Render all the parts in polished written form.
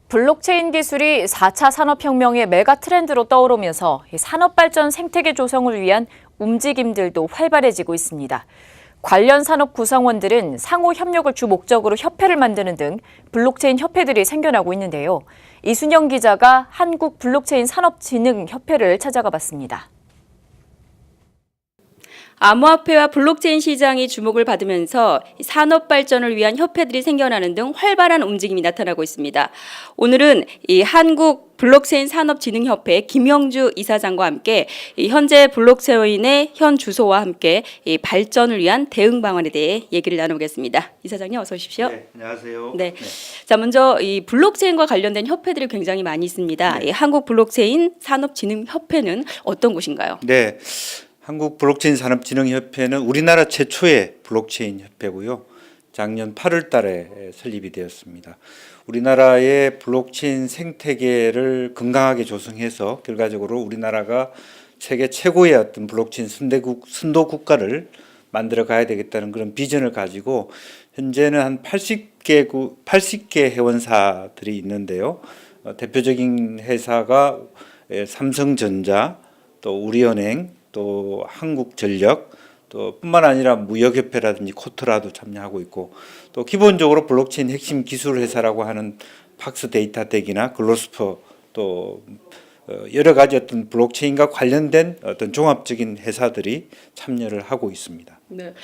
블록체인 기술이 4차 산업혁명의 메가 트렌드로 떠오르면서 산업 발전 생태계 조성을 위한 움직임들도 활발해지고 있습니다. 관련 산업 구성원들은 상호 협력을 주 목적으로 협회를 만드는 등 블록체인 협회들이 생겨나고 있는데요. 이순영 기자가 한국 블록체인 산업진흥협회를 찾아가 봤습니다. 암호화폐와 블록체인 시장이 주목을 받으면서 산업 발전을 위한 협회들이 생겨나는 등 활발한 움직임이 나타나고 있습니다. 오늘은 이 한국 블록체인 산업진흥협회 김영주 이사장과 함께 현재 블록체인의 현 주소와 함께 이 발전을 위한 대응 방안에 대해 얘기를 나누겠습니다. 이사장님 어서 오십시오. 네, 안녕하세요. 네. 자, 먼저 이 블록체인과 관련된 협회들이 굉장히 많이 있습니다. 네. 이 한국 블록체인 산업진흥협회는 어떤 곳인가요? 네, 한국 블록체인 산업진흥협회는 우리나라 최초의 블록체인 협회고요. 작년 8월 달에 설립이 되었습니다. 우리나라의 블록체인 생태계를 건강하게 조성해서 결과적으로 우리나라가 세계 최고의 어떤 블록체인 선도 국가를 만들어 가야 되겠다는 그런 비전을 가지고 현재는 한 80개 회원사들이 있는데요. 대표적인 회사가 삼성전자, 또 우리은행, 또 한국전력, 또 뿐만 아니라 무역협회라든지 코트라도 참여하고 있고, 또 기본적으로 블록체인 핵심 기술 회사라고 하는 팍스데이터텍이나 글로스퍼, 또 여러 가지 어떤 블록체인과 관련된 어떤 종합적인 회사들이 참여를 하고 있습니다. 네.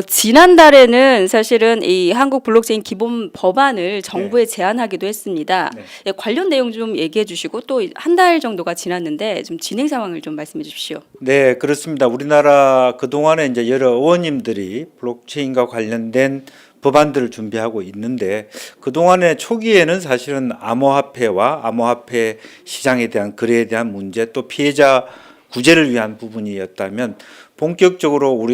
지난달에는 사실은 이 한국 블록체인 기본 법안을 정부에 제안하기도 했습니다. 네. 예, 관련 내용 좀 얘기해 주시고 또 한 달 정도가 지났는데 좀 진행 상황을 좀 말씀해 주십시오. 네, 그렇습니다. 우리나라 그동안에 이제 여러 의원님들이 블록체인과 관련된 법안들을 준비하고 있는데 그동안에 초기에는 사실은 암호화폐와 암호화폐 시장에 대한 거래에 대한 문제 또 피해자 구제를 위한 부분이었다면 본격적으로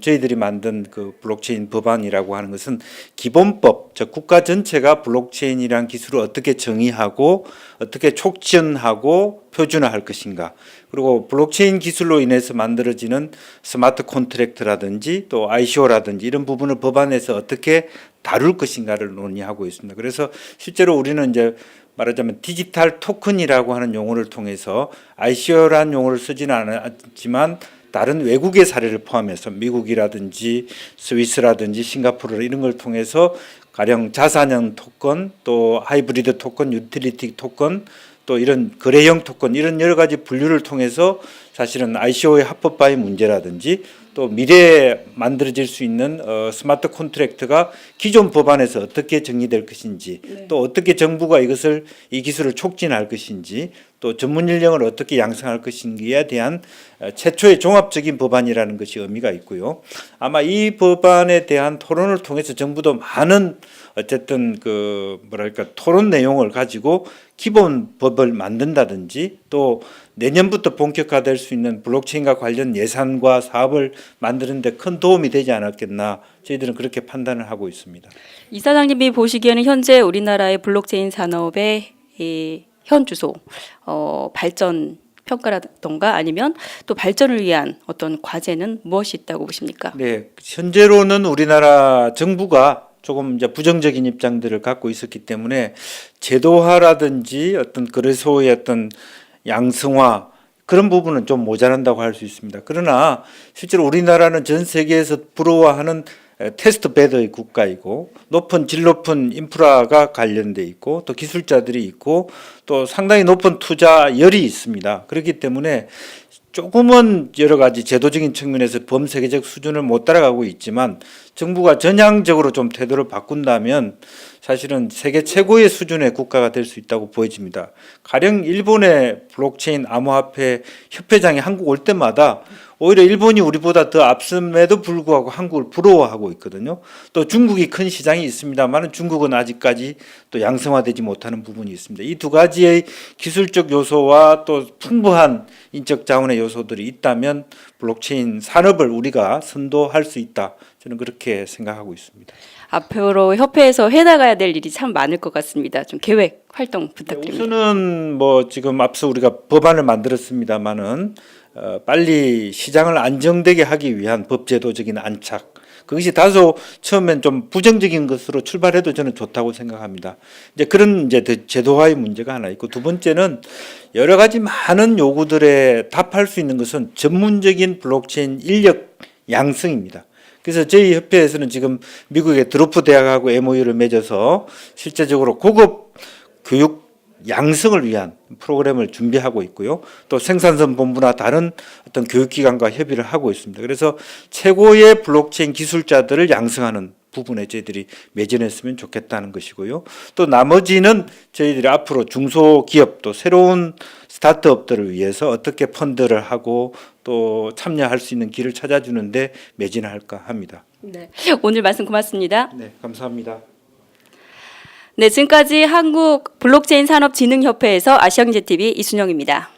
저희들이 만든 그 블록체인 법안이라고 하는 것은 기본법, 즉 국가 전체가 블록체인이라는 기술을 어떻게 정의하고 어떻게 촉진하고 표준화할 것인가, 그리고 블록체인 기술로 인해서 만들어지는 스마트 콘트랙트라든지 또 ICO라든지 이런 부분을 법안에서 어떻게 다룰 것인가를 논의하고 있습니다. 그래서 실제로 우리는 이제 말하자면 디지털 토큰이라고 하는 용어를 통해서 ICO라는 용어를 쓰지는 않았지만 다른 외국의 사례를 포함해서 미국이라든지 스위스라든지 싱가포르 이런 걸 통해서 가령 자산형 토큰, 또 하이브리드 토큰, 유틸리티 토큰, 또 이런 거래형 토큰 이런 여러 가지 분류를 통해서 사실은 ICO의 합법화의 문제라든지 또 미래에 만들어질 수 있는 스마트 콘트랙트가 기존 법안에서 어떻게 정리될 것인지, 또 어떻게 정부가 이 기술을 촉진할 것인지, 또 전문 인력을 어떻게 양성할 것인지에 대한 최초의 종합적인 법안이라는 것이 의미가 있고요. 아마 이 법안에 대한 토론을 통해서 정부도 많은 어쨌든 토론 내용을 가지고 기본 법을 만든다든지 또 내년부터 본격화될 수 있는 블록체인과 관련 예산과 사업을 만드는 데 큰 도움이 되지 않았겠나, 저희들은 그렇게 판단을 하고 있습니다. 이사장님이 보시기에는 현재 우리나라의 블록체인 산업의 이 현 주소, 발전 평가라던가 아니면 또 발전을 위한 어떤 과제는 무엇이 있다고 보십니까? 네, 현재로는 우리나라 정부가 조금 이제 부정적인 입장들을 갖고 있었기 때문에 제도화라든지 어떤 거래소의 어떤 양성화 그런 부분은 좀 모자란다고 할 수 있습니다. 그러나 실제로 우리나라는 전 세계에서 부러워하는 테스트 베드의 국가이고 질 높은 인프라가 관련돼 있고 또 기술자들이 있고 또 상당히 높은 투자열이 있습니다. 그렇기 때문에 조금은 여러 가지 제도적인 측면에서 범세계적 수준을 못 따라가고 있지만 정부가 전향적으로 좀 태도를 바꾼다면 사실은 세계 최고의 수준의 국가가 될 수 있다고 보여집니다. 가령 일본의 블록체인 암호화폐 협회장이 한국 올 때마다 오히려 일본이 우리보다 더 앞섬에도 불구하고 한국을 부러워하고 있거든요. 또 중국이 큰 시장이 있습니다만 중국은 아직까지 또 양성화되지 못하는 부분이 있습니다. 이 두 가지의 기술적 요소와 또 풍부한 인적 자원의 요소들이 있다면 블록체인 산업을 우리가 선도할 수 있다. 저는 그렇게 생각하고 있습니다. 앞으로 협회에서 해나가야 될 일이 참 많을 것 같습니다. 좀 계획 활동 부탁드립니다. 우선은 지금 앞서 우리가 법안을 만들었습니다만은 빨리 시장을 안정되게 하기 위한 법제도적인 안착, 그것이 다소 처음엔 좀 부정적인 것으로 출발해도 저는 좋다고 생각합니다. 이제 그런 이제 제도화의 문제가 하나 있고, 두 번째는 여러 가지 많은 요구들에 답할 수 있는 것은 전문적인 블록체인 인력 양성입니다. 그래서 저희 협회에서는 지금 미국의 드로프 대학하고 MOU를 맺어서 실제적으로 고급 교육 양성을 위한 프로그램을 준비하고 있고요. 또 생산선 본부나 다른 어떤 교육기관과 협의를 하고 있습니다. 그래서 최고의 블록체인 기술자들을 양성하는 부분에 저희들이 매진했으면 좋겠다는 것이고요. 또 나머지는 저희들이 앞으로 중소기업 또 새로운 스타트업들을 위해서 어떻게 펀드를 하고 또 참여할 수 있는 길을 찾아주는데 매진할까 합니다. 네, 오늘 말씀 고맙습니다. 네, 감사합니다. 네, 지금까지 한국 블록체인 산업진흥협회에서 아시아경제TV 이순영입니다.